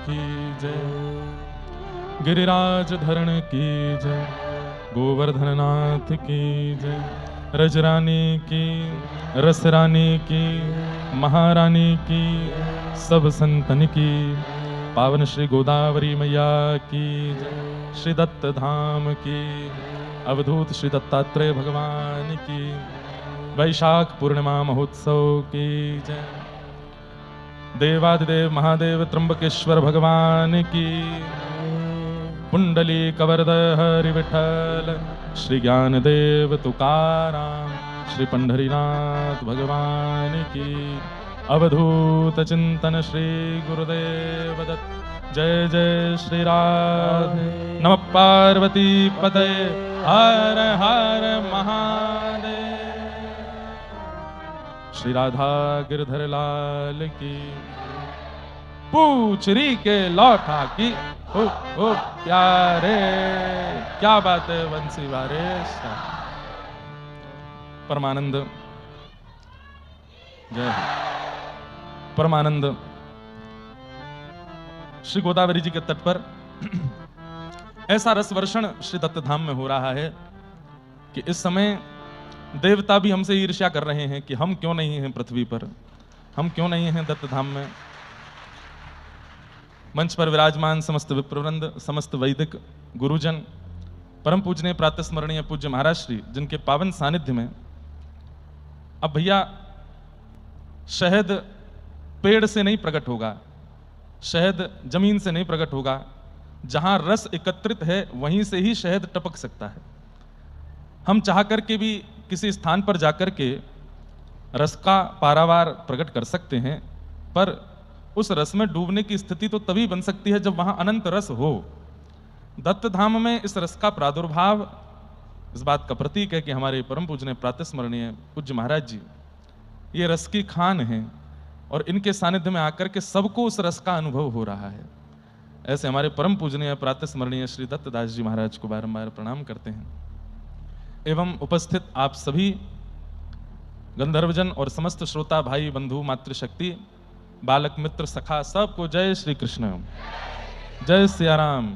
की जय, गिरिराज धरण की जय, गोवर्धन नाथ की जय, रजरानी की, रसरानी की, महारानी की, सब संतन की, पावन श्री गोदावरी मैया की जय, श्री दत्त धाम की, अवधूत श्री दत्तात्रेय भगवान की, वैशाख पूर्णिमा महोत्सव की जय, देवादिदेव महादेव त्र्यंबकेश्वर भगवान की, पुंडली कवरदय हरि विठल, श्री ज्ञानदेव तुकाराम, श्री पंढरीनाथ भगवान की, अवधूत चिंतन श्री गुरुदेव दत्त। जय जय श्री राधे। नमः पार्वती पतये, हर हर महादेव। श्री राधा गिरधर लाल की, पूछरी के लौटा की, हो प्यारे, क्या बात है बंसी वारे। परमानंद जय परमानंद श्री गोदावरी जी के तट पर ऐसा रस वर्षण श्री दत्त धाम में हो रहा है कि इस समय देवता भी हमसे ईर्ष्या कर रहे हैं कि हम क्यों नहीं हैं पृथ्वी पर, हम क्यों नहीं हैं दत्त धाम में। मंच पर विराजमान समस्त विप्रवृंद, समस्त वैदिक गुरुजन, परम पूजनीय प्रातस्मरणीय पूज्य महाराज श्री, जिनके पावन सानिध्य में अब भैया शहद पेड़ से नहीं प्रकट होगा, शहद जमीन से नहीं प्रकट होगा, जहां रस एकत्रित है वहीं से ही शहद टपक सकता है। हम चाह करके भी किसी स्थान पर जाकर के रस का पारावार प्रकट कर सकते हैं, पर उस रस में डूबने की स्थिति तो तभी बन सकती है जब वहां अनंत रस हो। दत्त धाम में इस रस का प्रादुर्भाव इस बात का प्रतीक है कि हमारे परम पूजनीय प्रातस्मरणीय पूज्य महाराज जी ये रस की खान हैं और इनके सानिध्य में आकर के सबको उस रस का अनुभव हो रहा है। ऐसे हमारे परम पूजनीय प्रातस्मरणीय श्री दत्तदास जी महाराज को बारंबार प्रणाम करते हैं एवं उपस्थित आप सभी गंधर्वजन और समस्त श्रोता भाई बंधु मातृशक्ति बालक मित्र सखा सबको जय श्री कृष्ण, जय सियाराम,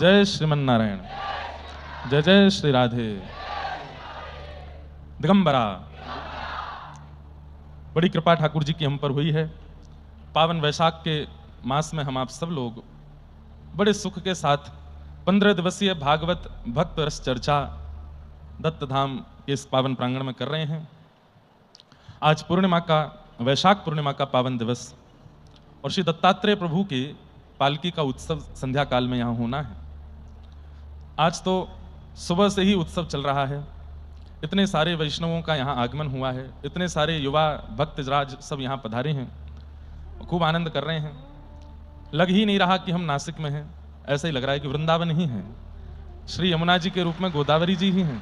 जय श्रीमन नारायण, जय जय श्री राधे। दिगंबरा, बड़ी कृपा ठाकुर जी की हम पर हुई है। पावन वैशाख के मास में हम आप सब लोग बड़े सुख के साथ 15 दिवसीय भागवत भक्त रस चर्चा दत्त धाम के इस पावन प्रांगण में कर रहे हैं। आज पूर्णिमा का, वैशाख पूर्णिमा का पावन दिवस और श्री दत्तात्रेय प्रभु की पालकी का उत्सव संध्या काल में यहाँ होना है। आज तो सुबह से ही उत्सव चल रहा है, इतने सारे वैष्णवों का यहाँ आगमन हुआ है, इतने सारे युवा भक्तराज सब यहाँ पधारे हैं, खूब आनंद कर रहे हैं। लग ही नहीं रहा कि हम नासिक में हैं, ऐसा ही लग रहा है कि वृंदावन ही है। श्री यमुना जी के रूप में गोदावरी जी ही हैं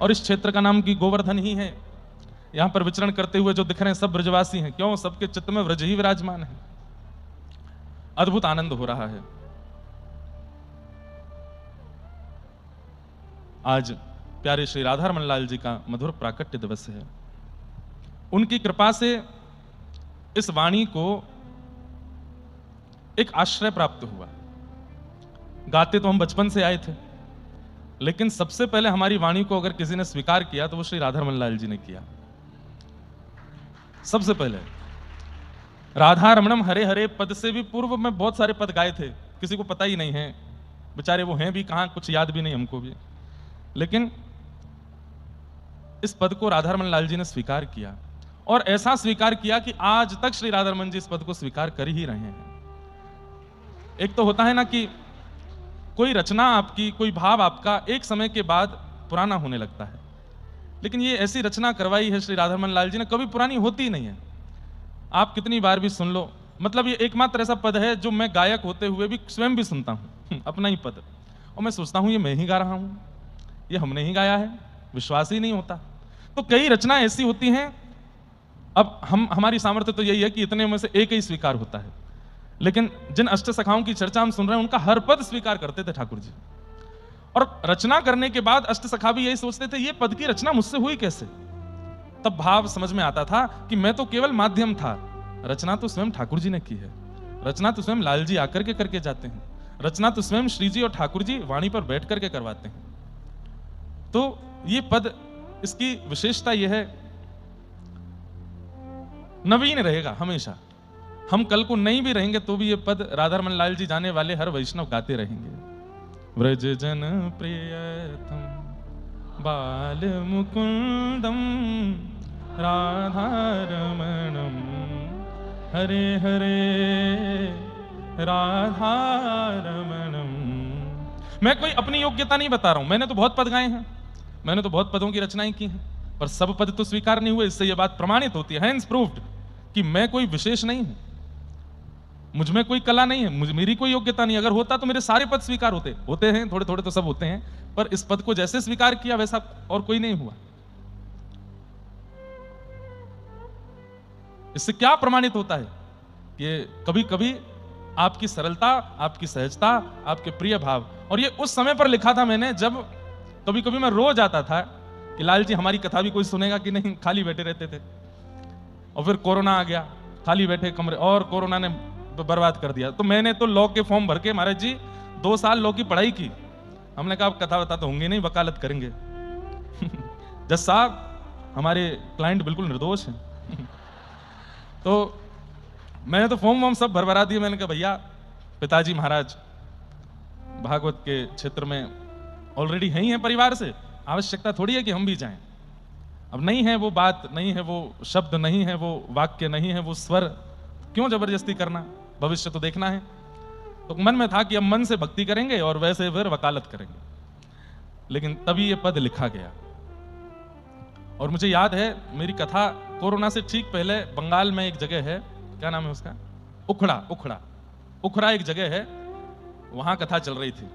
और इस क्षेत्र का नाम की गोवर्धन ही है। यहाँ पर विचरण करते हुए जो दिख रहे हैं सब ब्रजवासी हैं, क्यों? सबके चित्त में व्रज ही विराजमान है। अद्भुत आनंद हो रहा है। आज प्यारे श्री राधारमण लाल जी का मधुर प्राकट्य दिवस है। उनकी कृपा से इस वाणी को एक आश्रय प्राप्त हुआ। गाते तो हम बचपन से आए थे, लेकिन सबसे पहले हमारी वाणी को अगर किसी ने स्वीकार किया तो वो श्री राधारमण लाल जी ने किया। सबसे पहले राधा रमणम हरे हरे पद से भी पूर्व में बहुत सारे पद गाए थे, किसी को पता ही नहीं है, बेचारे वो हैं भी कहां, कुछ याद भी नहीं हमको भी। लेकिन इस पद को राधारमण लाल जी ने स्वीकार किया और ऐसा स्वीकार किया कि आज तक श्री राधारमण जी इस पद को स्वीकार कर ही रहे हैं। एक तो होता है ना कि कोई रचना आपकी, कोई भाव आपका एक समय के बाद पुराना होने लगता है, लेकिन ये ऐसी रचना करवाई है श्री राधारमण लाल जी ने, कभी पुरानी होती ही नहीं है। आप कितनी बार भी सुन लो, मतलब ये एकमात्र ऐसा पद है जो मैं गायक होते हुए भी स्वयं भी सुनता हूं, अपना ही पद, और मैं सोचता हूं ये मैं ही गा रहा हूं, ये हमने ही गाया है, विश्वास ही नहीं होता। तो कई रचना ऐसी होती हैं, अब हमारी सामर्थ्य तो यही है कि इतने में से एक ही स्वीकार होता है, लेकिन जिन अष्ट सखाओं की चर्चा हम सुन रहे हैं उनका हर पद स्वीकार करते थे ठाकुर जी। और रचना करने के बाद अष्ट सखा भी यही सोचते थे ये पद की रचना मुझसे हुई कैसे। तब भाव समझ में आता था कि मैं तो केवल माध्यम था, रचना तो स्वयं ठाकुर जी ने की है। रचना तो स्वयं लाल जी आकर के करके जाते हैं, रचना तो स्वयं श्री जी और ठाकुर जी वाणी पर बैठ करके करवाते हैं। तो ये पद, इसकी विशेषता यह है, नवीन रहेगा हमेशा। हम कल को नहीं भी रहेंगे तो भी ये पद राधारमण लाल जी जाने वाले हर वैष्णव गाते रहेंगे। व्रज जन प्रियतम बाल मुकुंदम राधारमणम हरे हरे राधारमणम। मैं कोई अपनी योग्यता नहीं बता रहा हूं, मैंने तो बहुत पद गाए हैं, मैंने तो बहुत पदों की रचनाएं की हैं, पर सब पद तो स्वीकार नहीं हुए। इससे यह बात प्रमाणित होती है, हैंस प्रूव्ड, कि मैं कोई विशेष नहीं हूं, मुझ में कोई कला नहीं है, मेरी कोई योग्यता नहीं। अगर होता तो मेरे सारे पद स्वीकार होते हैं, थोड़े थोड़े तो सब होते हैं, पर इस पद को जैसे स्वीकार किया वैसा और कोई नहीं हुआ। इससे क्या प्रमाणित होता है कि कभी कभी आपकी सरलता, आपकी सहजता, आपके प्रिय भाव, और ये उस समय पर लिखा था मैंने जब कभी कभी मैं रो जाता था कि लाल जी हमारी कथा भी कोई सुनेगा कि नहीं, खाली बैठे रहते थे। और फिर कोरोना आ गया, खाली बैठे कमरे, और कोरोना ने बर्बाद कर दिया। तो मैंने तो लॉ के फॉर्म भर के, महाराज जी 2 साल लॉ की पढ़ाई की। हमने कहा अब कथा बता तो होंगे नहीं, वकालत करेंगे। जज साहब हमारे क्लाइंट बिल्कुल निर्दोष हैं। तो मैंने तो फॉर्म वॉर्म सब भरभरा दिए। मैंने कहा भैया पिताजी महाराज भागवत के क्षेत्र में ऑलरेडी है ही हैं परिवार से, आवश्यकता थोड़ी है कि हम भी जाएं। अब नहीं है वो बात, नहीं है वो शब्द, नहीं है वो वाक्य, नहीं है वो स्वर, क्यों जबरदस्ती करना, भविष्य तो देखना है। तो मन में था कि अब मन से भक्ति करेंगे और वैसे फिर वकालत करेंगे। लेकिन तभी ये पद लिखा गया। और मुझे याद है मेरी कथा कोरोना से ठीक पहले बंगाल में एक जगह है, क्या नाम है उसका, उखड़ा एक जगह है, वहां कथा चल रही थी।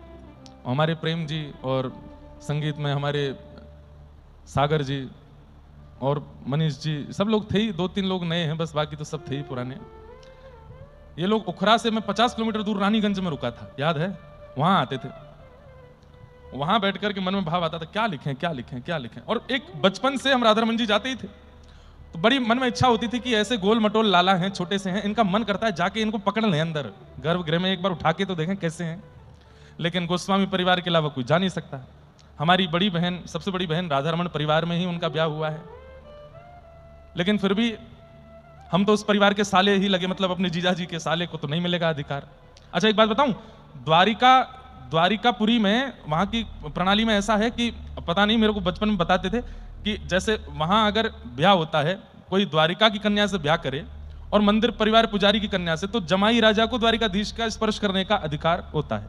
हमारे प्रेम जी और संगीत में हमारे सागर जी और मनीष जी, सब लोग थे ही, 2-3 लोग नए हैं बस, बाकी तो सब थे ही पुराने। ये लोग उखड़ा से, मैं 50 किलोमीटर दूर रानीगंज में रुका था, याद है, वहां आते थे। वहां बैठ कर के मन में भाव आता था क्या लिखें क्या लिखें क्या लिखें। और एक बचपन से हम राधारमण जी जाते ही थे, तो बड़ी मन में इच्छा होती थी कि ऐसे गोल मटोल लाला हैं, छोटे से हैं, इनका मन करता है जाके इनको पकड़ लें अंदर गर्भगृह में, एक बार उठा के तो देखें कैसे हैं। लेकिन गोस्वामी परिवार के अलावा कोई जा नहीं सकता। हमारी बड़ी बहन, सबसे बड़ी बहन राधारमण परिवार में ही उनका ब्याह हुआ है, लेकिन फिर भी हम तो उस परिवार के साले ही लगे, मतलब अपने जीजा जी के साले को तो नहीं मिलेगा अधिकार। अच्छा एक बात बताऊं, द्वारिकापुरी में वहां की प्रणाली में ऐसा है कि पता नहीं, मेरे को बचपन में बताते थे कि जैसे वहां अगर ब्याह होता है, कोई द्वारिका की कन्या से ब्याह करे और मंदिर परिवार पुजारी की कन्या से, तो जमाई राजा को द्वारिकाधीश का स्पर्श करने का अधिकार होता है।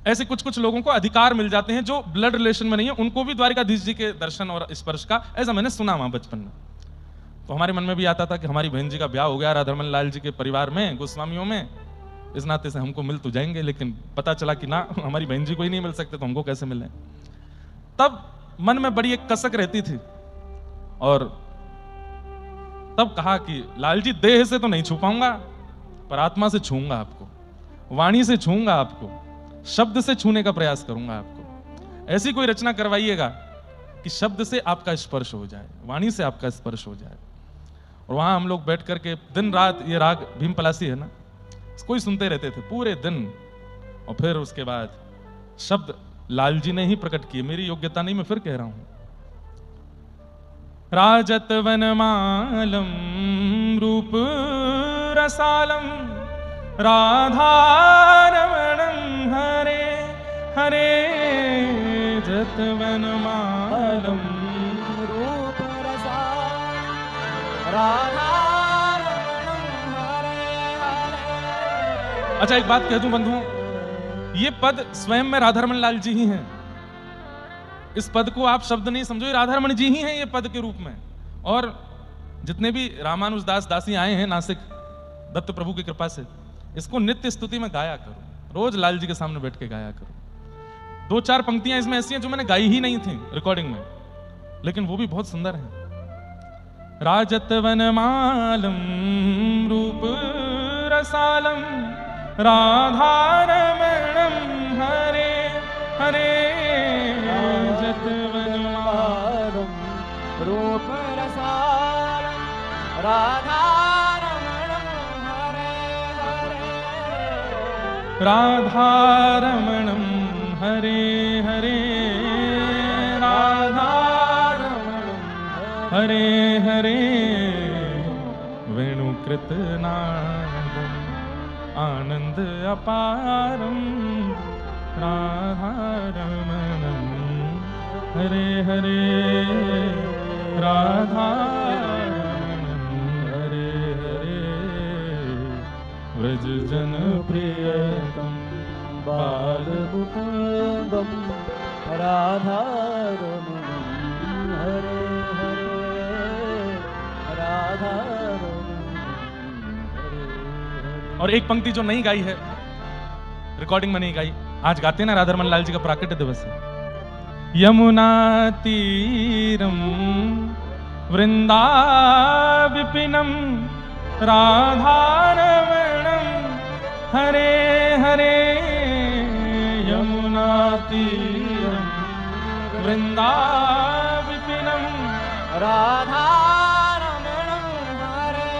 ऐसे कुछ कुछ लोगों को अधिकार मिल जाते हैं जो ब्लड रिलेशन में नहीं है, उनको भी द्वारिकाधीश जी के दर्शन और स्पर्श का, ऐसा मैंने सुना वहां बचपन में। तो हमारे मन में भी आता था कि हमारी बहन जी का ब्याह हो गया राधारमण लाल जी के परिवार में, गोस्वामियों में, इस नाते से हमको मिल तो जाएंगे। लेकिन पता चला कि ना, हमारी बहन जी को ही नहीं मिल सकते तो हमको कैसे मिले। तब मन में बड़ी एक कसक रहती थी, और तब कहा कि लाल जी देह से तो नहीं छू पाऊंगा, पर आत्मा से छूंगा आपको, वाणी से छूंगा आपको, शब्द से छूने का प्रयास करूंगा आपको। ऐसी कोई रचना करवाइएगा कि शब्द से आपका स्पर्श हो जाए, वाणी से आपका स्पर्श हो जाए। और वहां हम लोग बैठ करके दिन रात, ये राग भीम पलासी है ना, इसको ही सुनते रहते थे पूरे दिन। और फिर उसके बाद शब्द लाल जी ने ही प्रकट किए, मेरी योग्यता नहीं, मैं फिर कह रहा हूं। राजत वनमालम रूप रसालम राधारमणम हरे हरे जत वनमालम रूप रसालम राधारमणम हरे हरे। अच्छा एक बात कह दूं बंधुओं, ये पद स्वयं में राधारमण लाल जी ही हैं। इस पद को आप शब्द नहीं समझो, ये राधारमण जी ही हैं ये पद के रूप में। और जितने भी रामानुज दास दासी आए हैं नासिक, दत्त प्रभु की कृपा से, इसको नित्य स्तुति में गाया करो, रोज लाल जी के सामने बैठ के गाया करो। 2-4 पंक्तियां इसमें ऐसी हैं जो मैंने गाई ही नहीं थी रिकॉर्डिंग में, लेकिन वो भी बहुत सुंदर हैं। राजत वनमालम रूप रसालम राधारमणम हरे हरे राजत वनमालम रूप रसालम राधारमणम हरे राधारमणं हरे हरे राधारमणं हरे हरे वेणुकृतनादम् आनंद अपारम राधारमणं हरे हरे राधारमणं हरे हरे व्रज जन प्रियतम बालमुकुन्दं राधारमणं हरे हरे राधारमणं हरे हरे। और एक पंक्ति जो नहीं गाई है, रिकॉर्डिंग में नहीं गाई, आज गाते हैं ना, राधारमण लाल जी का प्राकट्य दिवस है। यमुना तीरम वृंदाविपिनम राधारमणं हरे हरे यमुना तीरम वृंदाविपिनम राधारमणं हरे हरे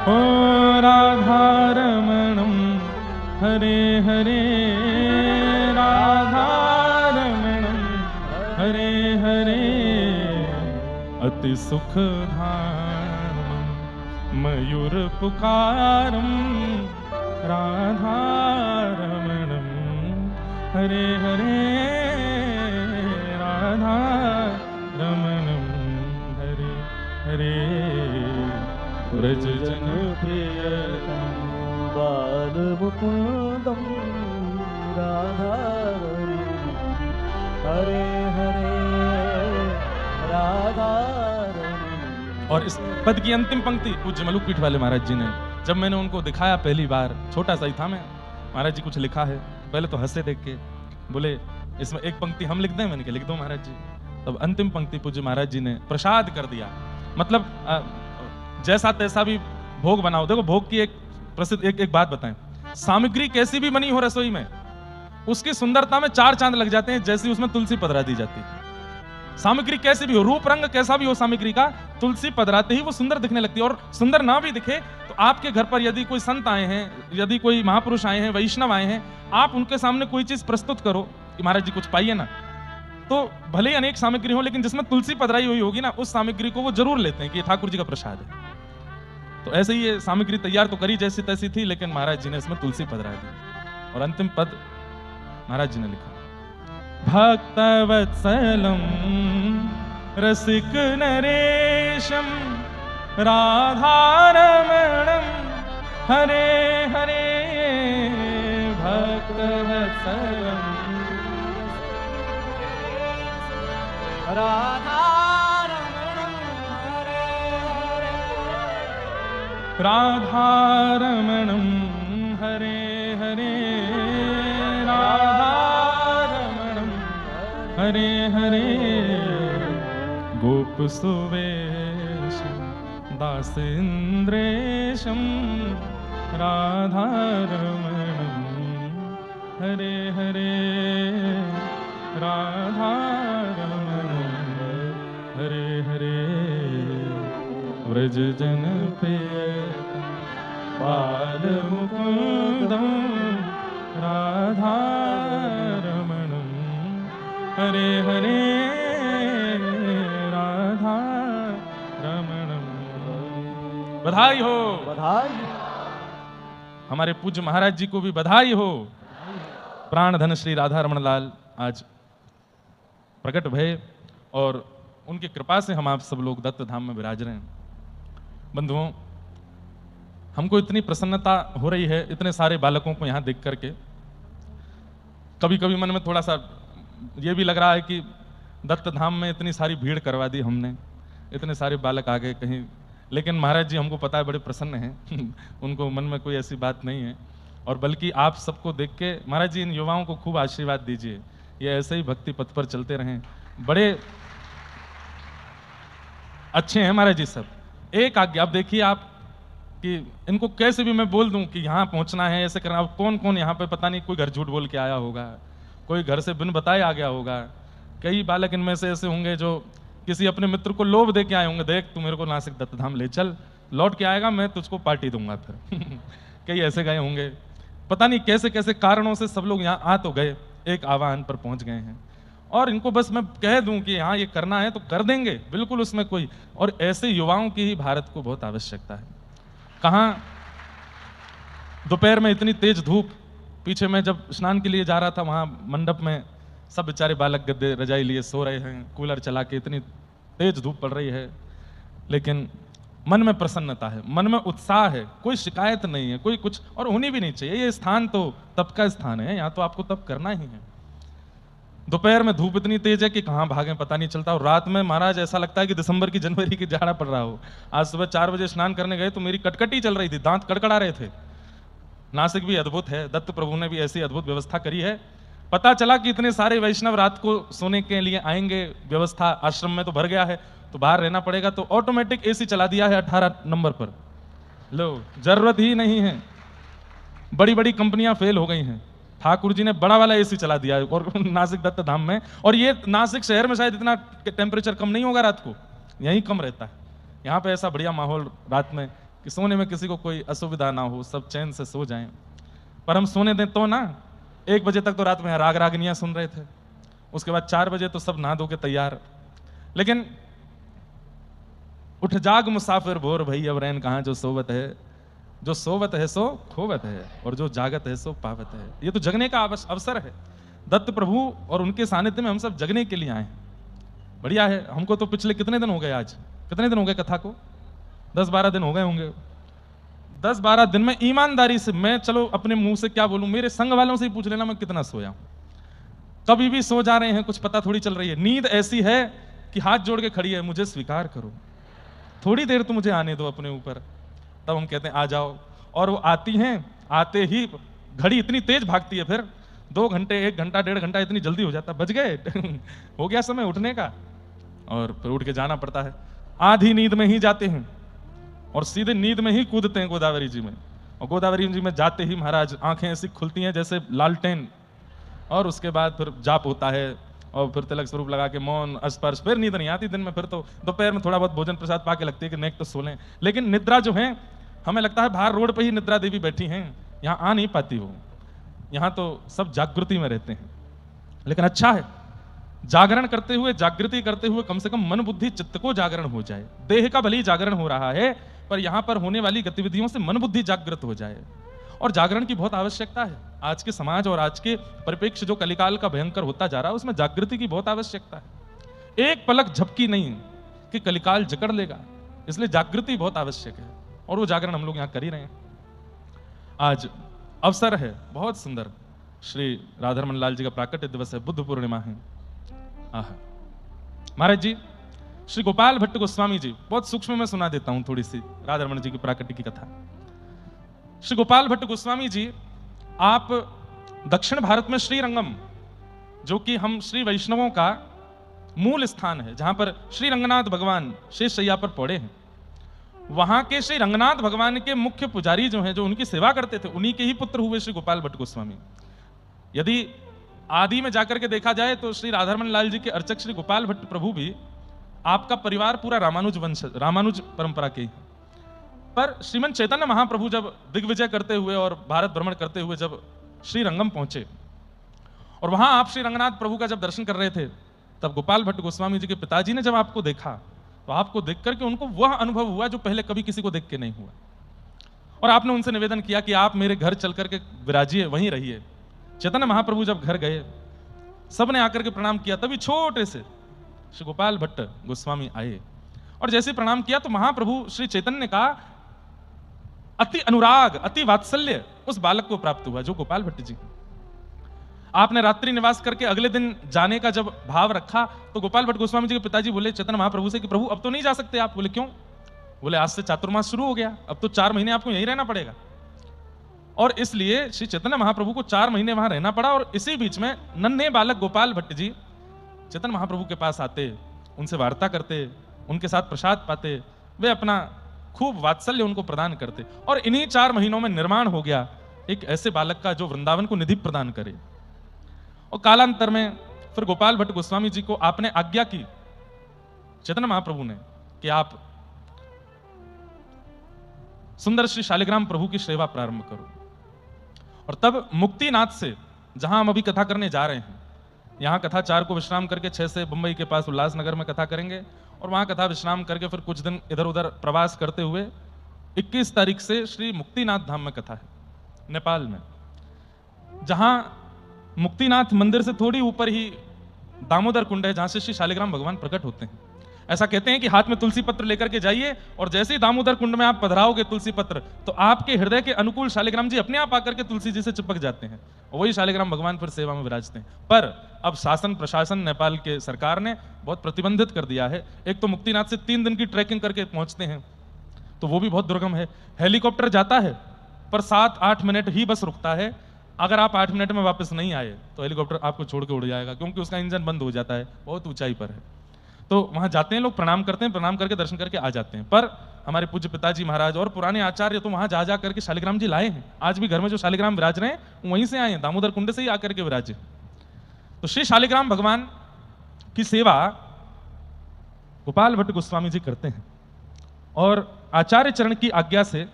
ओ राधारमणं हरे हरे राधारमणं हरे हरे अति सुखधामं मयूर पुकारं राधारमणं हरे हरे राधारमणं हरे हरे व्रज जन प्रियतम बालमुकुन्दं राधारमणं हरे हरे राधारमणं। और इस पद की अंतिम पंक्ति पूज्य मलुकपीठ वाले महाराज जी ने, जब मैंने उनको दिखाया पहली बार, छोटा सा ही था मैं, महाराज जी कुछ लिखा है, पहले तो हंसे देख के, बोले इसमें एक पंक्ति हम लिख दें, मैंने कहा लिख दो महाराज जी। तब अंतिम पंक्ति पूज्य महाराज जी ने प्रसाद कर दिया, मतलब जैसा तैसा भी भोग बनाओ। देखो भोग की एक प्रसिद्ध एक बात बताएं, सामग्री कैसी भी बनी हो रसोई में, उसकी सुंदरता में चार चांद लग जाते हैं, जैसी उसमें तुलसी पधरा दी जाती है। सामग्री कैसी भी हो, रूप रंग कैसा भी हो सामग्री का, तुलसी पधराते ही वो सुंदर दिखने लगती है। और सुंदर ना भी दिखे तो आपके घर पर यदि कोई संत आए हैं, यदि कोई महापुरुष आए हैं, वैष्णव आए हैं, आप उनके सामने कोई चीज प्रस्तुत करो कि महाराज जी कुछ पाइए ना, तो भले ही अनेक सामग्री हो, लेकिन जिसमें तुलसी पधराई हुई होगी ना, उस सामग्री को वो जरूर लेते हैं कि ये ठाकुर जी का प्रसाद है। तो ऐसे ही ये सामग्री तैयार तो करी जैसी तैसी थी, लेकिन महाराज जी ने इसमें तुलसी पधरा दी। और अंतिम पद महाराज जी ने लिखा, भक्तवत्सलं रसिक नरेशं राधारमणं हरे हरे भक्तवत्सलं राधारमणं हरे हरे राधारमणं हरे हरे राधारमणं हरे हरे गोप सुवेशं दासेन्द्रेशं राधारमणं हरे हरे राधारमणं हरे हरे व्रज जन प्रिय बालमुकुन्दं राधारमणं हरे हरे राधारमणं। बधाई हो, बधाई। हमारे पूज्य महाराज जी को भी बधाई हो। प्राण धन श्री राधारमण लाल आज प्रकट भये और उनकी कृपा से हम आप सब लोग दत्त धाम में विराज रहे हैं। बंधुओं, हमको इतनी प्रसन्नता हो रही है इतने सारे बालकों को यहाँ देख करके। कभी कभी मन में थोड़ा सा ये भी लग रहा है कि दत्त धाम में इतनी सारी भीड़ करवा दी हमने, इतने सारे बालक आ गए कहीं, लेकिन महाराज जी हमको पता है बड़े प्रसन्न हैं उनको मन में कोई ऐसी बात नहीं है। और बल्कि आप सबको देख के महाराज जी इन युवाओं को खूब आशीर्वाद दीजिए, ये ऐसे ही भक्ति पथ पर चलते रहें। बड़े अच्छे हैं महाराज जी सब। एक आज्ञा, अब देखिए आप कि इनको कैसे भी मैं बोल दूं कि यहाँ पहुंचना है, ऐसे करना। अब कौन कौन यहाँ पे पता नहीं, कोई घर झूठ बोल के आया होगा, कोई घर से बिन बताए आ गया होगा। कई बालक इनमें से ऐसे होंगे जो किसी अपने मित्र को लोभ दे के आए होंगे, देख तू मेरे को नासिक दत्त धाम ले चल, लौट के आएगा मैं तुझको पार्टी दूंगा फिर कई ऐसे गए होंगे। पता नहीं कैसे कैसे कारणों से सब लोग यहाँ आ तो गए, एक आह्वान पर पहुंच गए हैं, और इनको बस मैं कह दूं कि हाँ ये करना है तो कर देंगे, बिल्कुल उसमें कोई, और ऐसे युवाओं की ही भारत को बहुत आवश्यकता है। कहाँ दोपहर में इतनी तेज धूप, पीछे मैं जब स्नान के लिए जा रहा था वहां मंडप में सब बेचारे बालक गद्दे रजाई लिए सो रहे हैं, कूलर चला के, इतनी तेज धूप पड़ रही है, लेकिन मन में प्रसन्नता है, मन में उत्साह है, कोई शिकायत नहीं है, कोई कुछ, और होनी भी नहीं चाहिए। ये स्थान तो तप का स्थान है, यहाँ तो आपको तप करना ही है। दोपहर में धूप इतनी तेज है कि कहाँ भागें पता नहीं चलता, और रात में महाराज ऐसा लगता है कि दिसंबर की जनवरी की जाड़ा पड़ रहा हो। आज सुबह 4 बजे स्नान करने गए तो मेरी कटकटी चल रही थी, दांत कड़कड़ा रहे थे। नासिक भी अद्भुत है, दत्त प्रभु ने भी ऐसी अद्भुत व्यवस्था करी है। पता चला कि इतने सारे वैष्णव रात को सोने के लिए आएंगे, व्यवस्था आश्रम में तो भर गया है, तो बाहर रहना पड़ेगा, तो ऑटोमेटिक एसी चला दिया है 18 नंबर पर। लो, जरूरत ही नहीं है, बड़ी बड़ी कंपनियां फेल हो गई हैं, ठाकुर जी ने बड़ा वाला एसी चला दिया है, और नासिक दत्त धाम में। और ये नासिक शहर में शायद इतना टेम्परेचर कम नहीं होगा रात को, यहीं कम रहता है। यहाँ पे ऐसा बढ़िया माहौल रात में कि सोने में किसी को कोई असुविधा ना हो, सब चैन से सो जाएं। पर हम सोने दें तो ना, 1 बजे तक तो रात में राग रागनियां सुन रहे थे, उसके बाद 4 बजे तो सब नहा धो के तैयार। लेकिन उठ जाग मुसाफिर भोर भई अब रैन कहाँ, जो सोवत है, जो सोवत है सो खोवत है, और जो जागत है सो पावत है। ये तो जगने का अवसर है। दत्त प्रभु और उनके सानिध्य में हम सब जगने के लिए आए हैं। बढ़िया है। हमको तो पिछले कितने दिन हो गए, आज कितने दिन हो गए कथा को, 10-12 दिन हो गए होंगे। 10-12 दिन में ईमानदारी से मैं, चलो अपने मुंह से क्या बोलूं, मेरे संग वालों से ही पूछ लेना मैं कितना सोया हूं। कभी भी सो जा रहे हैं, कुछ पता थोड़ी चल रही है। नींद ऐसी है कि हाथ जोड़ के खड़ी है, मुझे स्वीकार करो, थोड़ी देर तो मुझे आने दो अपने ऊपर। तब हम कहते हैं आ जाओ, और वो आती हैं, आते ही घड़ी इतनी तेज भागती है, फिर 2 घंटे 1 घंटा 1.5 घंटा इतनी जल्दी हो जाता, बज गए हो गया समय उठने का, और फिर उठ के जाना पड़ता है। आधी नींद में ही जाते हैं और सीधे नींद में ही कूदते हैं गोदावरी जी में, और गोदावरी जी में जाते ही महाराज आंखें ऐसी खुलती हैं जैसे लालटेन, और उसके बाद फिर जाप होता है, और फिर तिलक स्वरूप लगा के मौन स्पर्श, फिर नींद नहीं आती दिन में। फिर तो दोपहर में थोड़ा बहुत भोजन प्रसाद पाके लगती है कि नेक तो सो लें, लेकिन निद्रा जो है, हमें लगता है बाहर रोड पे ही निद्रा देवी बैठी हैं, यहाँ आ नहीं पाती हो। यहाँ तो सब जागृति में रहते हैं। लेकिन अच्छा है, जागरण करते हुए, जागृति करते हुए कम से कम मन बुद्धि चित्त को जागरण हो जाए। देह का भले ही जागरण हो रहा है, पर यहाँ पर होने वाली गतिविधियों से मन बुद्धि जागृत हो जाए। और जागरण की बहुत आवश्यकता है आज के समाज और आज के परिप्रेक्ष्य जो कलिकाल का भयंकर होता जा रहा है, उसमें जागृति की बहुत आवश्यकता है। एक पलक झपकी नहीं कि कलिकाल जकड़ लेगा, इसलिए जागृति बहुत आवश्यक है, और वो जागरण हम लोग यहाँ कर ही रहे हैं। आज अवसर है बहुत सुंदर, श्री राधारमण लाल जी का प्राकट्य दिवस है, बुद्ध पूर्णिमा है। महाराज जी, श्री गोपाल भट्ट गोस्वामी जी, बहुत सूक्ष्म में सुना देता हूं थोड़ी सी राधारमण जी की प्राकट्य की कथा। श्री गोपाल भट्ट गोस्वामी जी, आप दक्षिण भारत में श्रीरंगम, जो कि हम श्री वैष्णवों का मूल स्थान है, जहां पर श्री रंगनाथ भगवान शेष शैया पर पड़े हैं, वहां के श्री रंगनाथ भगवान के मुख्य पुजारी जो हैं, जो उनकी सेवा करते थे, उन्हीं के ही पुत्र हुए श्री गोपाल भट्ट गोस्वामी। यदि आदि में जाकर के देखा जाए तो श्री राधारमण लाल जी के अर्चक श्री गोपाल भट्ट प्रभु भी, आपका परिवार पूरा रामानुज वंश, रामानुज परंपरा के। पर श्रीमन चैतन्य महाप्रभु जब दिग्विजय करते हुए और भारत भ्रमण करते हुए जब श्री रंगम पहुंचे, और वहां आप श्री रंगनाथ प्रभु का जब दर्शन कर रहे थे, तब गोपाल भट्ट गोस्वामी जी के पिताजी ने जब आपको देखा, तो आपको देख करके उनको वह अनुभव हुआ जो पहले कभी किसी को देख के नहीं हुआ। और आपने उनसे निवेदन किया कि आप मेरे घर चल करके विराजिए, वहीं रहिए। चैतन्य महाप्रभु जब घर गए, सबने आकर के प्रणाम किया, तभी छोटे से श्री गोपाल भट्ट गोस्वामी आए, और जैसे प्रणाम किया तो महाप्रभु श्री चैतन्य ने कहा, अति अनुराग, अति वात्सल्य उस बालक को प्राप्त हुआ जो गोपाल भट्ट जी। आपने रात्रि निवास करके अगले दिन जाने का जब भाव रखा, तो गोपाल भट्ट गोस्वामी जी के पिताजी बोले चैतन्य महाप्रभु से कि प्रभु अब तो नहीं जा सकते आप। बोले क्यों? बोले आज से चातुर्मास शुरू हो गया, अब तो 4 महीने आपको यहीं रहना पड़ेगा। और इसलिए श्री चैतन्य महाप्रभु को 4 महीने वहां रहना पड़ा। और इसी बीच में नन्हे बालक गोपाल भट्ट जी चैतन्य महाप्रभु के पास आते, उनसे वार्ता करते, उनके साथ प्रसाद पाते, वे अपना खूब वात्सल्य उनको प्रदान करते। और इन्हीं 4 महीनों में निर्माण हो गया एक ऐसे बालक का जो वृंदावन को निधि प्रदान करे। और कालांतर में फिर गोपाल भट्ट गोस्वामी जी को आपने आज्ञा की, चैतन्य महाप्रभु ने, कि आप सुंदर श्री शालिग्राम प्रभु की सेवा प्रारंभ करो। और तब मुक्तिनाथ से, जहां हम अभी कथा करने जा रहे हैं, यहाँ कथा 4 को विश्राम करके 6 से बंबई के पास उल्लासनगर में कथा करेंगे, और वहां कथा विश्राम करके फिर कुछ दिन इधर उधर प्रवास करते हुए 21 तारीख से श्री मुक्तिनाथ धाम में कथा है, नेपाल में, जहां मुक्तिनाथ मंदिर से थोड़ी ऊपर ही दामोदर कुंड है, जहां से श्री शालिग्राम भगवान प्रकट होते हैं। ऐसा कहते हैं कि हाथ में तुलसी पत्र लेकर के जाइए, और जैसे ही दामोदर कुंड में आप पधराओगे तुलसी पत्र, तो आपके हृदय के अनुकूल शालिग्राम जी अपने आप आकर के तुलसी जी से चिपक जाते हैं, और वही शालिग्राम भगवान फिर सेवा में विराजते हैं। पर अब शासन प्रशासन नेपाल के सरकार ने बहुत प्रतिबंधित कर दिया है। एक तो मुक्तिनाथ से 3 दिन की ट्रैकिंग करके पहुंचते हैं, तो वो भी बहुत दुर्गम है। हेलीकॉप्टर जाता है पर 7-8 मिनट ही बस रुकता है। अगर आप 8 मिनट में वापस नहीं आए तो हेलीकॉप्टर आपको छोड़ के उड़ जाएगा, क्योंकि उसका इंजन बंद हो जाता है, बहुत ऊंचाई पर है। तो वहां जाते हैं लोग, प्रणाम करते हैं, प्रणाम करके दर्शन करके आ जाते हैं। पर हमारे पूज्य पिताजी महाराज और पुराने आचार्य तो वहां जा करके शालिग्राम जी लाए हैं। आज भी घर में जो शालिग्राम विराज रहे हैं वहीं से आए हैं, दामोदर कुंड से ही आकर के विराजे। तो श्री शालिग्राम भगवान की सेवा गोपाल भट्ट गोस्वामी जी करते हैं, और आचार्य चरण की आज्ञा से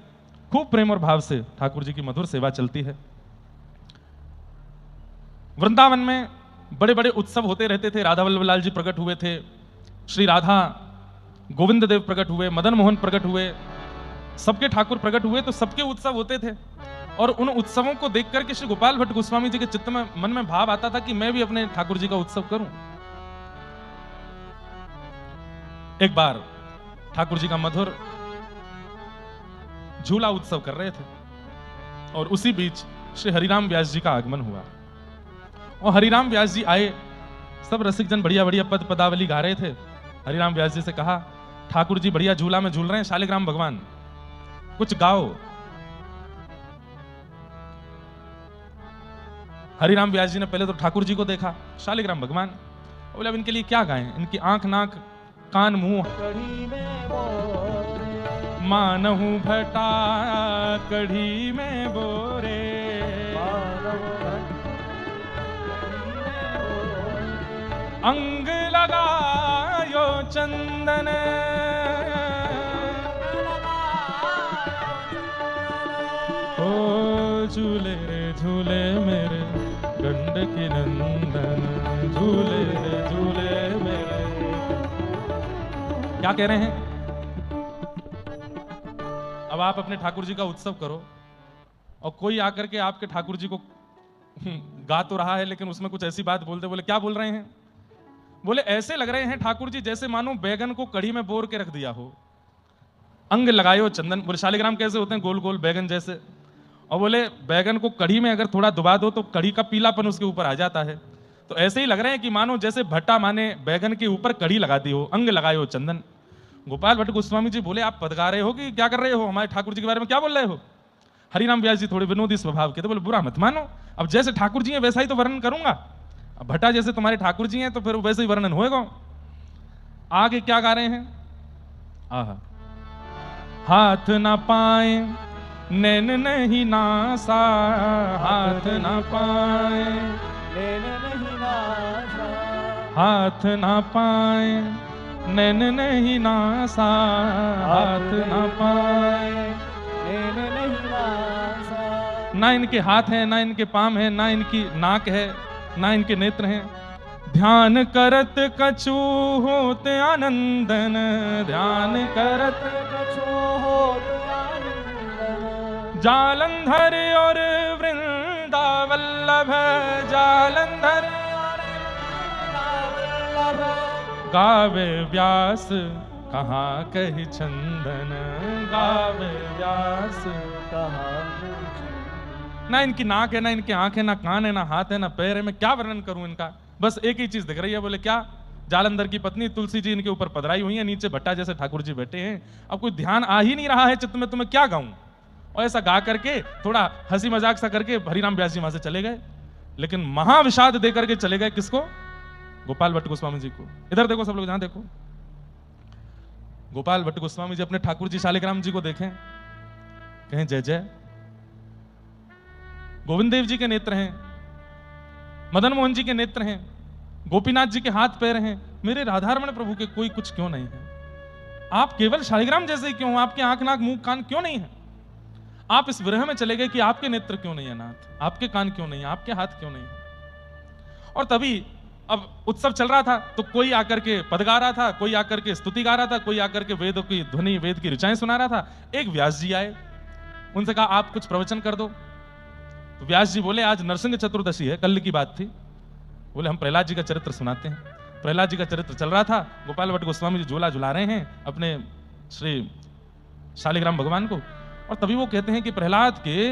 खूब प्रेम और भाव से ठाकुर जी की मधुर सेवा चलती है। वृंदावन में बड़े बड़े उत्सव होते रहते थे। राधा वल्लभ लाल जी प्रकट हुए थे, श्री राधा गोविंद देव प्रकट हुए, मदन मोहन प्रकट हुए, सबके ठाकुर प्रकट हुए, तो सबके उत्सव होते थे। और उन उत्सवों को देख करके श्री गोपाल भट्ट गोस्वामी जी के चित्त में, मन में भाव आता था कि मैं भी अपने ठाकुर जी का उत्सव करूं। एक बार ठाकुर जी का मधुर झूला उत्सव कर रहे थे, और उसी बीच श्री हरिराम व्यास जी का आगमन हुआ। और हरिराम व्यास जी आए, सब रसिक जन बढ़िया बढ़िया पद पदावली गा रहे थे। हरिराम व्यास जी से कहा, ठाकुर जी बढ़िया झूला में झूल रहे हैं, शालिग्राम भगवान कुछ गाओ। हरिराम व्यास जी ने पहले तो ठाकुर जी को देखा, शालिग्राम भगवान, बोले अब इनके लिए क्या गाएं, इनकी आंख नाक कान मुंह कढ़ी में बोरे, मानहु भटा कढ़ी में बोरे, मानव अंग लगायो चंदन, ओ झूले रे झूले मेरे गंडकी नंदन, झूले रे झूले मेरे। क्या कह रहे हैं? अब आप अपने ठाकुर जी का उत्सव करो, और कोई आकर के आपके ठाकुर जी को गा तो रहा है, लेकिन उसमें कुछ ऐसी बात बोलते, बोले क्या बोल रहे हैं? बोले ऐसे लग रहे हैं ठाकुर जी जैसे मानो बैगन को कढ़ी में बोर के रख दिया हो। अंग लगायो चंदन, बोले शालिग्राम कैसे होते हैं? गोल गोल बैगन जैसे। और बोले बैगन को कढ़ी में अगर थोड़ा डुबा दो तो कढ़ी का पीलापन उसके ऊपर आ जाता है। तो ऐसे ही लग रहे हैं कि मानो जैसे भट्टा माने बैगन के ऊपर कढ़ी लगा दी हो, अंग लगायो चंदन। गोपाल भट्ट गोस्वामी जी बोले आप पद गा रहे हो कि क्या कर रहे हो? हमारे ठाकुर जी के बारे में क्या बोल रहे हो? हरिराम व्यास जी थोड़े विनोदी स्वभाव के थे, बोले बुरा मत मानो, अब जैसे ठाकुर जी हैं वैसा ही तो वर्णन करूंगा। अब भट्टा जैसे तुम्हारे ठाकुर जी हैं तो फिर वैसे ही वर्णन होएगा। आगे क्या गा रहे हैं? आहा, हाथ ना पाए नैन नहीं नासा, हाथ ना पाए नैन नहीं नासा, हाथ ना पाए नैन नहीं नासा, हाथ ना पाए नैन नहीं नासा। ना इनके हाथ है, ना इनके पाम है, ना इनकी नाक है, ना इनके नेत्र हैं। ध्यान करत कछु होते आनंदन, ध्यान करत कछु होत आनंदन, जालंधर और वृंदावल्लभ, जालंधर और वृंदावल्लभ। गावे व्यास कहाँ कही चंदन, गावे व्यास। कहाँ ना इनकी नाक है, ना इनकी आंख है, ना कान है, ना हाथ है, ना पैर है, मैं क्या वर्णन करूं इनका? बस एक ही चीज दिख रही है। बोले क्या? जालंधर की पत्नी तुलसी जी इनके ऊपर पधराई हुई है, नीचे भट्टा जैसे ठाकुर जी बैठे हैं। अब कोई ध्यान आ ही नहीं रहा है चित्त में, तो मैं क्या गाऊं? और ऐसा गा करके थोड़ा हंसी मजाक सा करके हरिराम व्यास जी वहां से चले गए, लेकिन महाविषाद दे करके चले गए। किसको? गोपाल भट्ट गोस्वामी जी को। इधर देखो सब लोग, जहां देखो। गोपाल भट्ट गोस्वामी जी अपने ठाकुर जी शालिग्राम जी को देखें, कहें जय जय। गोविंद देव जी के नेत्र हैं, मदन मोहन जी के नेत्र हैं, गोपीनाथ जी के हाथ पैर हैं, मेरे राधारमण प्रभु के कोई कुछ क्यों नहीं है? आप केवल शालिग्राम जैसे ही क्यों? आपके आंख नाक मुंह कान क्यों नहीं है? आप इस विरह में चले गए कि आपके नेत्र क्यों नहीं है नाथ, आपके कान क्यों नहीं है, आपके हाथ क्यों नहीं है। और तभी अब उत्सव चल रहा था तो कोई आकर के पद गा रहा था, कोई आकर के स्तुति गा रहा था, कोई आकर के वेदों की ध्वनि, वेद की ऋचाएं सुना रहा था। एक व्यास जी आए, उनसे कहा आप कुछ प्रवचन कर दो। तो व्यास जी बोले आज नरसिंह चतुर्दशी है, कल की बात थी। बोले हम प्रहलाद जी का चरित्र सुनाते हैं। प्रहलाद जी का चरित्र चल रहा था, गोपाल भट्ट गोस्वामी जी झूला झुला रहे हैं अपने श्री शालिग्राम भगवान को। और तभी वो कहते हैं कि प्रहलाद के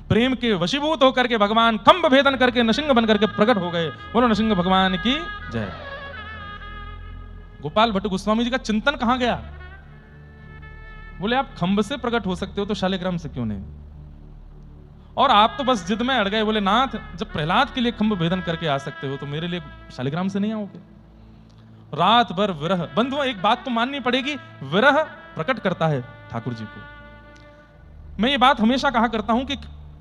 प्रेम के वशीभूत होकर के भगवान खंभ भेदन करके नृसिंह बन करके प्रकट हो गए। बोलो नृसिंह भगवान की जय। गोपाल भट्ट गोस्वामी जी का चिंतन कहां गया? बोले आप खंभ से प्रकट हो सकते हो तो शालिग्राम से क्यों नहीं? और आप तो बस जिद में अड़ गए। बोले नाथ जब प्रहलाद के लिए खंभ भेदन करके आ सकते हो तो मेरे लिए शालिग्राम से नहीं आओगे? रात भर विरह। बंधुओं एक बात तो माननी पड़ेगी, विरह प्रकट करता है ठाकुर जी को। मैं ये बात हमेशा कहा करता हूं कि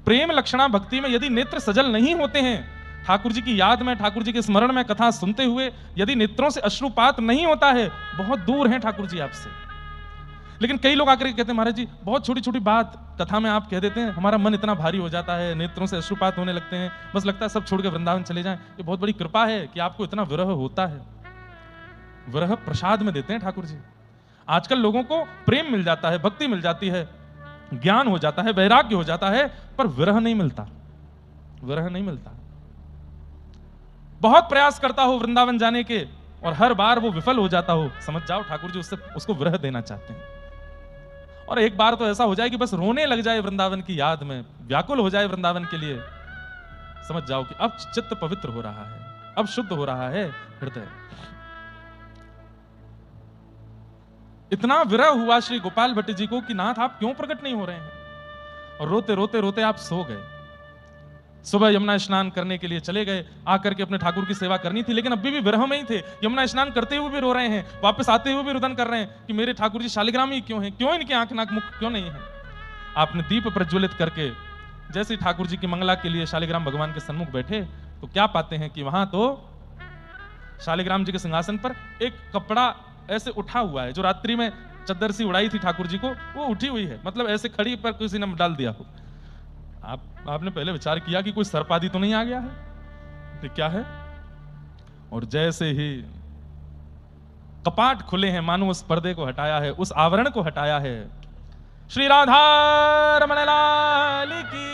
प्रेम लक्षणा भक्ति में यदि नेत्र सजल नहीं होते हैं, ठाकुर जी की याद में, ठाकुर जी के स्मरण में कथा सुनते हुए यदि नेत्रों से अश्रुपात नहीं होता है, बहुत दूर हैं ठाकुर जी आपसे। लेकिन कई लोग आकर के कहते हैं महाराज जी बहुत छोटी छोटी बात कथा में आप कह देते हैं, हमारा मन इतना भारी हो जाता है, नेत्रों से अश्रुपात होने लगते हैं, बस लगता है सब छोड़ के वृंदावन चले जाएं। ये बहुत बड़ी कृपा है कि आपको इतना विरह होता है। विरह प्रसाद में देते हैं ठाकुर जी। आजकल लोगों को प्रेम मिल जाता है, भक्ति मिल जाती है, ज्ञान हो जाता है, वैराग्य हो जाता है, पर विरह नहीं मिलता, विरह नहीं मिलता। बहुत प्रयास करता हो वृंदावन जाने के और हर बार वो विफल हो जाता हो, समझ जाओ ठाकुर जी उसको विरह देना चाहते हैं। और एक बार तो ऐसा हो जाए कि बस रोने लग जाए वृंदावन की याद में, व्याकुल हो जाए वृंदावन के लिए, समझ जाओ कि अब चित्त पवित्र हो रहा है, अब शुद्ध हो रहा है हृदय। इतना विरह हुआ श्री गोपाल भट्ट जी को कि नाथ आप क्यों प्रकट नहीं हो रहे हैं? और रोते रोते रोते आप सो गए। सुबह यमुना स्नान करने के लिए चले गए, आकर के अपने ठाकुर की सेवा करनी थी, लेकिन अभी भी विरह में ही थे। यमुना स्नान करते हुए भी रो रहे हैं, वापस आते हुए भी रुदन कर रहे हैं कि मेरे ठाकुर जी शालिग्राम ही क्यों हैं, क्यों इनके आंख नाक मुख क्यों नहीं है? आपने दीप प्रज्वलित करके जैसे ठाकुर जी की मंगला के लिए शालिग्राम भगवान के सन्मुख बैठे तो क्या पाते हैं कि वहां तो शालिग्राम जी के सिंहासन पर एक कपड़ा ऐसे उठा हुआ है, जो रात्रि में चद्दर सी उड़ाई थी ठाकुर जी को, वो उठी हुई है, मतलब ऐसे खड़ी पर किसी ने डाल दिया हो। आपने पहले विचार किया कि कोई सर्प आदि तो नहीं आ गया है, तो क्या है? और जैसे ही कपाट खुले हैं, मानो उस पर्दे को हटाया है, उस आवरण को हटाया है। श्री राधा रमण लाल की।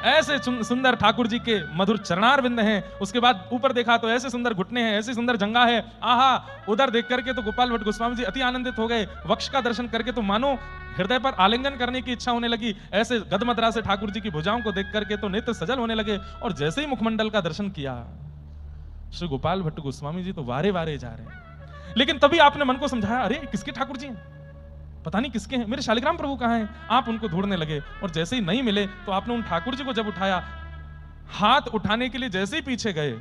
ऐसे सुंदर ठाकुर जी के मधुर चरणारविंद हैं। उसके बाद ऊपर देखा तो ऐसे सुंदर घुटने हैं, ऐसी सुंदर जंगा है, आहा। उधर देख करके तो गोपाल भट्ट गोस्वामी जी अति आनंदित हो गए। वक्ष का दर्शन करके तो मानो हृदय पर आलिंगन करने की इच्छा होने लगी। ऐसे गदमदरा से ठाकुर जी की भुजाओं को देख करके तो नेत्र सजल होने लगे। और जैसे ही मुखमंडल का दर्शन किया, श्री गोपाल भट्ट गोस्वामी जी तो वारे वारे जा रहे हैं। लेकिन तभी आपने मन को समझाया, अरे किसके ठाकुर जी हैं, पता नहीं किसके हैं, मेरे शालिग्राम प्रभु कहाँ हैं? आप उनको ढूंढने लगे और जैसे ही नहीं मिले तो आपने उन ठाकुर जी को जब उठाया, हाथ उठाने के लिए जैसे ही पीछे गए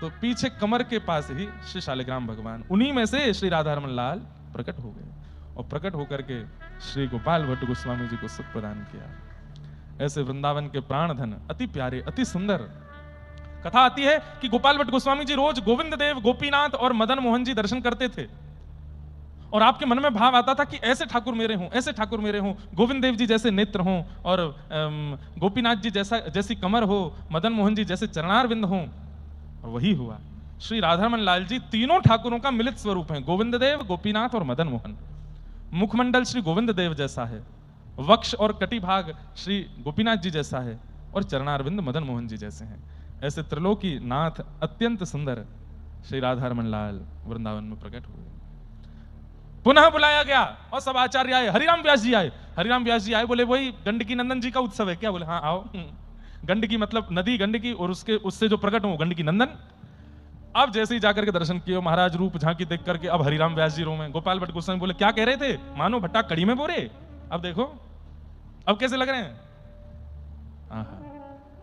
तो पीछे कमर के पास ही श्री शालिग्राम भगवान, उन्हीं में से श्री राधा रमण लाल प्रकट हो गए और प्रकट होकर के श्री गोपाल भट्ट गोस्वामी जी को सुख प्रदान किया। ऐसे वृंदावन के प्राण धन, अति प्यारे, अति सुंदर कथा आती है कि गोपाल भट्ट गोस्वामी जी रोज गोविंद देव, गोपीनाथ और मदन मोहन जी दर्शन करते थे और आपके मन में भाव आता था कि ऐसे ठाकुर मेरे हों, ऐसे ठाकुर मेरे हों, गोविंद देव जी जैसे नेत्र हों और गोपीनाथ जी जैसी कमर हो, मदन मोहन जी जैसे चरणारविंद हों। और वही हुआ। श्री राधारमण लाल जी तीनों ठाकुरों का मिलित स्वरूप है, गोविंद देव, गोपीनाथ और मदन मोहन। मुखमंडल श्री गोविंद देव जैसा है, वक्ष और कटी भाग श्री गोपीनाथ जी जैसा है और चरणारविंद मदन मोहन जी जैसे हैं। ऐसे त्रिलोकी नाथ अत्यंत सुंदर श्री राधारमण लाल वृंदावन में प्रकट हुए। पुनः बुलाया गया और सब आचार्य आए। हरिराम व्यास जी आए। हरिराम व्यास जी आए, बोले वही गंडकी नंदन जी का उत्सव है क्या? बोले हाँ आओ। गंडकी मतलब नदी गंडकी, और उससे जो प्रकट हो गंडकी नंदन। अब जैसे ही जाकर के दर्शन किए, महाराज रूप झांकी देख करके अब हरिराम व्यास जी रो में। गोपाल भट्ट गोस्वामी बोले क्या कह रहे थे? मानो भट्टा कड़ी में बोरे। अब देखो अब कैसे लग रहे हैं। आहा।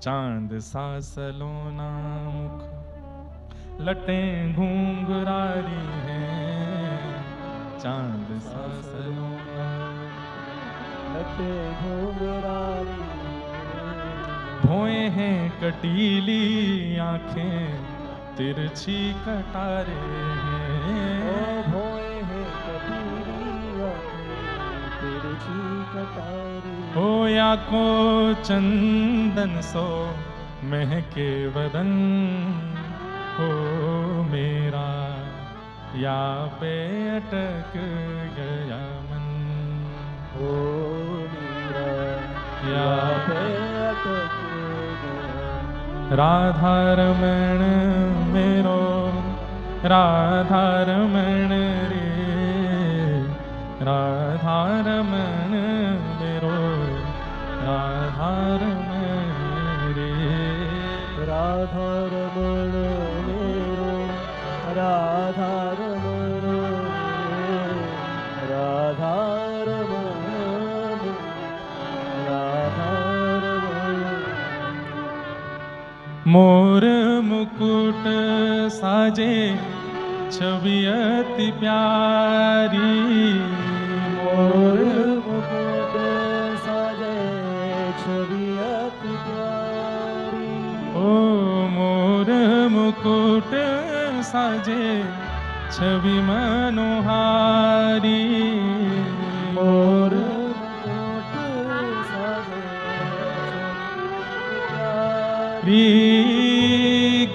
चांद सा सलोना मुख, लटे घूंघरारी है, चांद सा सलोना लटे घूंघरारी, भोए हैं कटीली आंखें, तिरछी कटारे हैं। ओ भोए हैं कटीली आंखें, कटारी। हो या को चंदन सो महके बदन हो मेरा, या पे अटक गया मन ओ मेरा या पे अटक गया। राधा रमण मेरो राधा रमण रे, राधा रमण मेरो राधा रमण रे। राधा रमण मेरो राधा रमण रे, राधा रमण राधा रमण। मोर मुकुट साजे छवि अति प्यारी, मोर मुकुट साजे छवि अति प्यारी। ओ मोर मुकुट साजे छवि मनोहारी, मोर मुकुट साजे छवि प्यारी।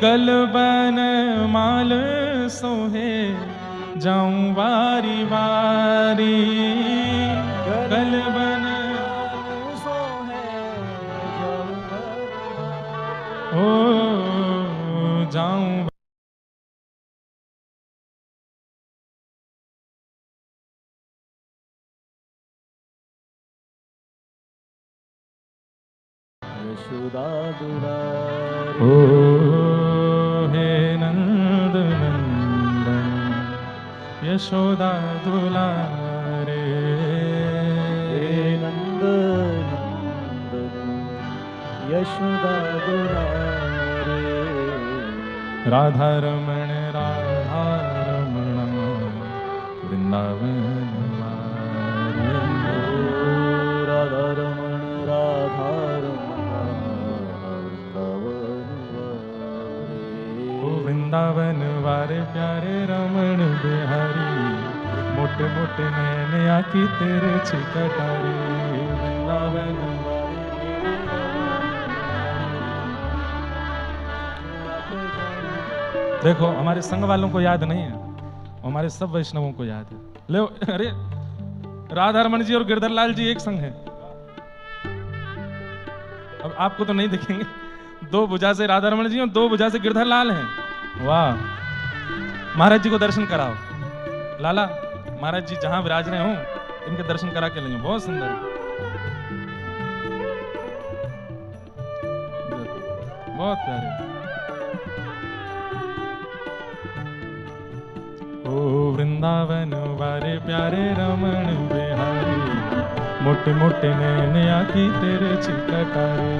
गलबन माल सोहे जाऊं वारी वारी, गलबन सोहे ओ जाऊं। यशोदा दुलारी। ओ हे नंद नंदन यशोदा दुलारे, हे नंद नंदन यशोदा दुलारे। राधा रमण राधा रमण वृंदावन वारे। राधा रमण राधा रमण वृंदावन वारे। ओ वृंदावन वारे प्यारे रमण बिहारी, मोटे मोटे नैन आखी तेरे छिकटारी। वृंदावन देखो हमारे संघ वालों को याद नहीं है, हमारे सब वैष्णवों को याद है। ले अरे राधा रमण जी और गिरधर लाल जी एक संघ है। अब आपको तो नहीं दिखेंगे, दो भुजा से राधा रमण जी और दो भुजा से गिरधर लाल हैं। वाह, महाराज जी को दर्शन कराओ। लाला महाराज जी जहां विराज रहे हो इनके दर्शन करा के लिए, बहुत सुंदर। बहुत प्यारे। ओ वृंदावन वारे प्यारे रमण बिहारी, मोटे मोटे नैन आखी तेरे छिकटारे।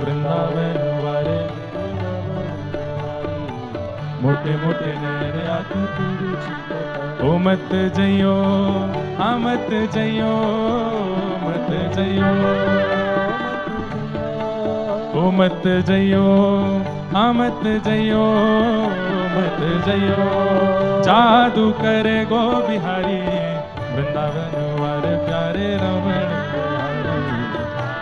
वृंदावन वारे मोटे मोटे नैन आखी तेरे छिकटारे। ओ मत जइयो हाँ मत जइयो, मत जइयो ओ मत जइयो हाँ मत जइयो, मत जइयो जादू करे गो बिहारी। वृंदावन वारे प्यारे रमण बिहारी,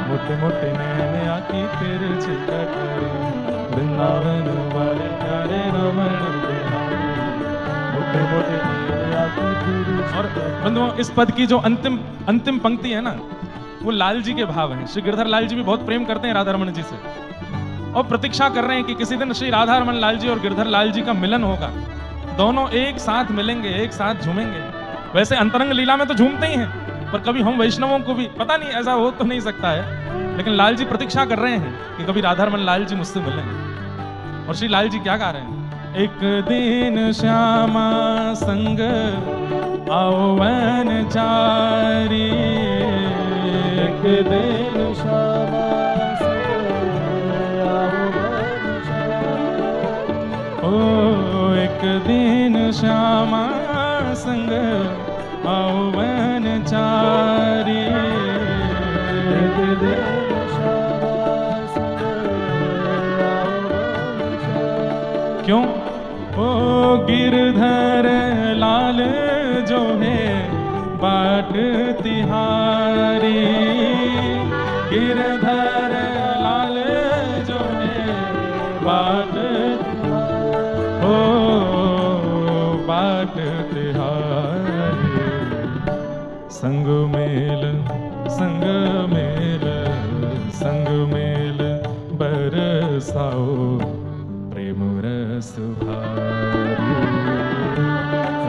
मोटे मोटे नैन आखी तेरे छिकटारे। वृंदावन वारे प्यारे रमण बिहारी, मोटे मोटे नैन आखी तेरे छिकटारे। और बंधुओं इस पद की जो अंतिम पंक्ति है ना, वो लाल जी के भाव हैं। श्री गिरधर लाल जी भी बहुत प्रेम करते हैं राधा रमण जी से, और प्रतीक्षा कर रहे हैं कि किसी दिन श्री राधा रमण लाल जी और गिरधर लाल जी का मिलन होगा, दोनों एक साथ मिलेंगे, एक साथ झूमेंगे। वैसे अंतरंग लीला में तो झूमते ही हैं, पर कभी हम वैष्णवों को भी पता नहीं ऐसा हो तो नहीं सकता है, लेकिन लाल जी प्रतीक्षा कर रहे हैं कि कभी राधा रमण लाल जी मुझसे मिलें। और श्री लाल जी क्या गा रहे हैं? एक दिन श्यामा संग आओ वन चारी, एक दिन श्यामा ओ एक दिन श्यामा संग आओ वन चारी, एक दिन श्यामा संग आओ वन चारी। क्यों? ओ गिरधर लाल जो है बाट तिहारी गिरधर लाल जो है बाट हो बाट तिहारी संग मेल बरसाओ प्रेम रस भारी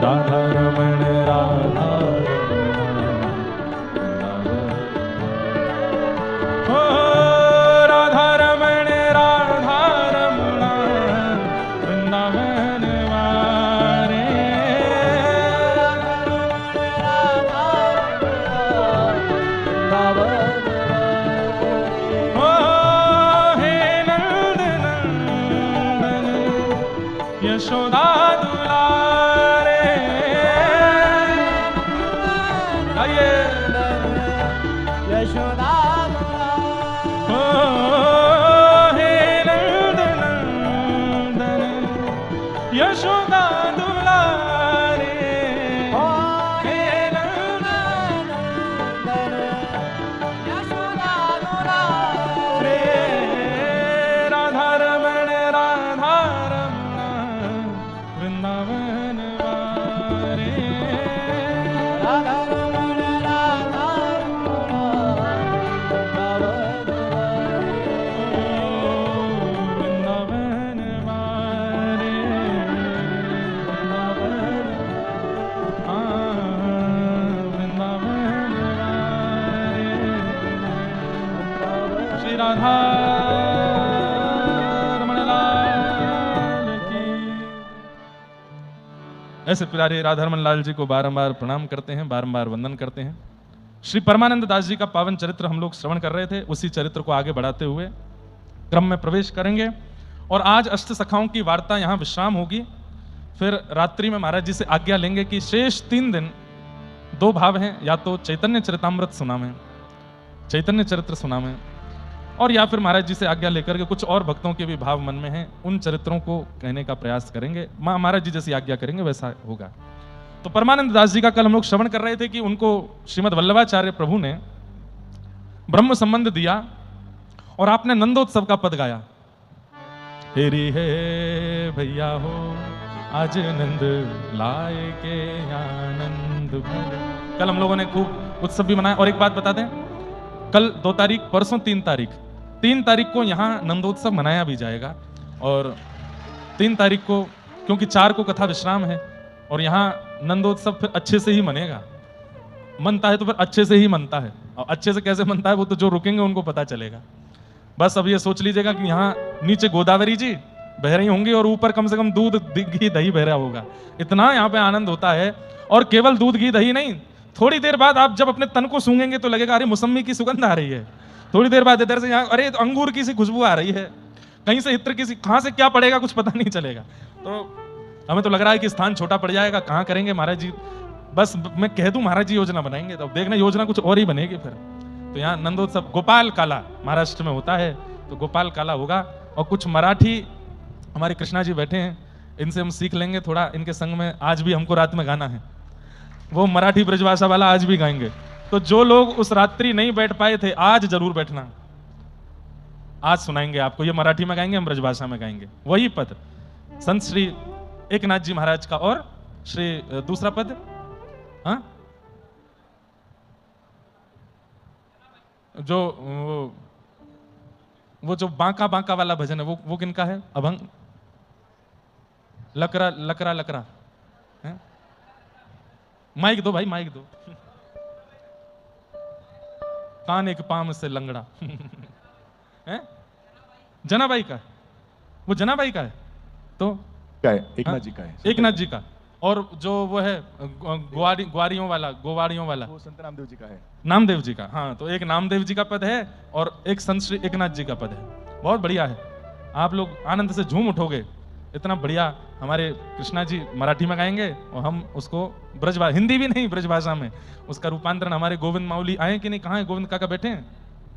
राधा रमण राधा हो राधा रमण वृंदावन वारे हो हे नंद नंदन यशोदा दुलारे आइए यशोदा हो हे नंद नंदन यशोदा दुलारे हे नंद यशोदा रे राधा रमण वृंदावन वारे राधा रमण राधा वृंदावन वारे वृंदावन वारे श्री राधा रमण लाल की। ऐसे प्यारे राधा रमन लाल जी को बारंबार प्रणाम करते हैं, बारंबार वंदन करते हैं। श्री परमानंद दास जी का पावन चरित्र हम लोग श्रवण कर रहे थे, उसी चरित्र को आगे बढ़ाते हुए क्रम में प्रवेश करेंगे। और आज अष्ट सखाओं की वार्ता यहाँ विश्राम होगी, फिर रात्रि में महाराज जी से आज्ञा लेंगे कि शेष 3 दिन 2 भाव हैं, या तो चैतन्य चरितामृत सुनावें, चैतन्य चरित्र सुनावें, और या फिर महाराज जी से आज्ञा लेकर के कुछ और भक्तों के भी भाव मन में हैं, उन चरित्रों को कहने का प्रयास करेंगे। महाराज जी जैसी आज्ञा करेंगे वैसा होगा। तो परमानंद दास जी का कल हम लोग श्रवण कर रहे थे कि उनको श्रीमद् वल्लभाचार्य प्रभु ने ब्रह्म संबंध दिया और आपने नंदोत्सव का पद गाया। हेरी है भैया हो आज नंद लाए के आनंद भरे। कल हम लोगों ने खूब उत्सव भी मनाया। और एक बात बता दें, कल 2 तारीख, परसों 3 तारीख, 3 तारीख को यहाँ नंदोत्सव मनाया भी जाएगा। और 3 तारीख को क्योंकि 4 को कथा विश्राम है और यहाँ नंदोत्सव फिर अच्छे से ही मनेगा। मनता है तो फिर अच्छे से ही मनता है, और अच्छे से कैसे मनता है वो तो जो रुकेंगे उनको पता चलेगा। बस अब ये सोच लीजिएगा कि यहाँ नीचे गोदावरी जी बह रही होंगी और ऊपर कम से कम दूध घी दही बह रहा होगा। इतना यहाँ पे आनंद होता है। और केवल दूध घी दही नहीं, थोड़ी देर बाद आप जब अपने तन को सूंघेंगे तो लगेगा अरे मौसमी की सुगंध आ रही है। थोड़ी देर बाद इधर से यहाँ अरे तो अंगूर की सी खुशबू आ रही है, कहीं से इत्र की सी, कहाँ से क्या पड़ेगा कुछ पता नहीं चलेगा। तो हमें तो लग रहा है कि स्थान छोटा पड़ जाएगा, कहाँ करेंगे महाराज जी। बस मैं कह दूं महाराज जी योजना बनाएंगे तो देखना योजना कुछ और ही बनेगी फिर। तो यहाँ नंदोत्सव गोपाल काला महाराष्ट्र में होता है, तो गोपाल काला होगा। और कुछ मराठी हमारे कृष्णा जी बैठे हैं, इनसे हम सीख लेंगे थोड़ा। इनके संग में आज भी हमको रात में गाना है, वो मराठी ब्रजभाषा वाला आज भी गाएंगे। तो जो लोग उस रात्रि नहीं बैठ पाए थे आज जरूर बैठना, आज सुनाएंगे आपको। ये मराठी में गाएंगे, हम ब्रजभाषा में गाएंगे वही पद। संत श्री एकनाथ जी महाराज का और श्री दूसरा पद, हाँ जो वो जो बांका बांका वाला भजन है वो किनका है? अभंग लकरा लकरा लकरा है? माइक दो भाई, माइक दो। कान एक पाम से लंगड़ा है? जनाबाई का, वो जनाबाई का है। तो का है, एकनाथ जी का है। एकनाथ जी का। और जो वो है ग्वारियों वाला, गोवाड़ियों वाला, वो संत नामदेव जी का है। नामदेव जी का। हाँ, तो एक नामदेव जी का पद है और एक संत श्री एकनाथ जी का पद है। बहुत बढ़िया है, आप लोग आनंद से झूम उठोगे। इतना बढ़िया हमारे कृष्णा जी मराठी में गाएंगे और हम उसको ब्रजभाषा, हिंदी भी नहीं ब्रजभाषा में उसका रूपांतरण। हमारे गोविंद माउली आए कि नहीं? कहाँ है गोविंद काका? बैठे हैं?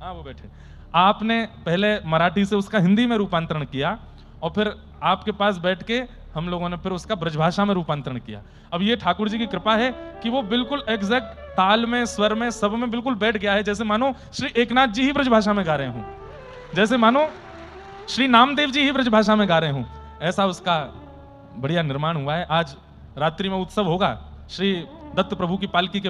हाँ वो बैठे। आपने पहले मराठी से उसका हिंदी में रूपांतरण किया और फिर आपके पास बैठ के हम लोगों ने फिर उसका ब्रजभाषा में रूपांतरण किया। अब ये ठाकुर जी की कृपा है कि वो बिल्कुल एग्जैक्ट ताल में, स्वर में, सब में बिल्कुल बैठ गया है, जैसे मानो श्री एकनाथ जी ही ब्रजभाषा में गा रहे हों, जैसे मानो श्री नामदेव जी ही ब्रजभाषा में गा रहे हों। ऐसा उसका बढ़िया निर्माण हुआ है। आज रात्रि में उत्सव होगा श्री दत्त प्रभु की पालकी के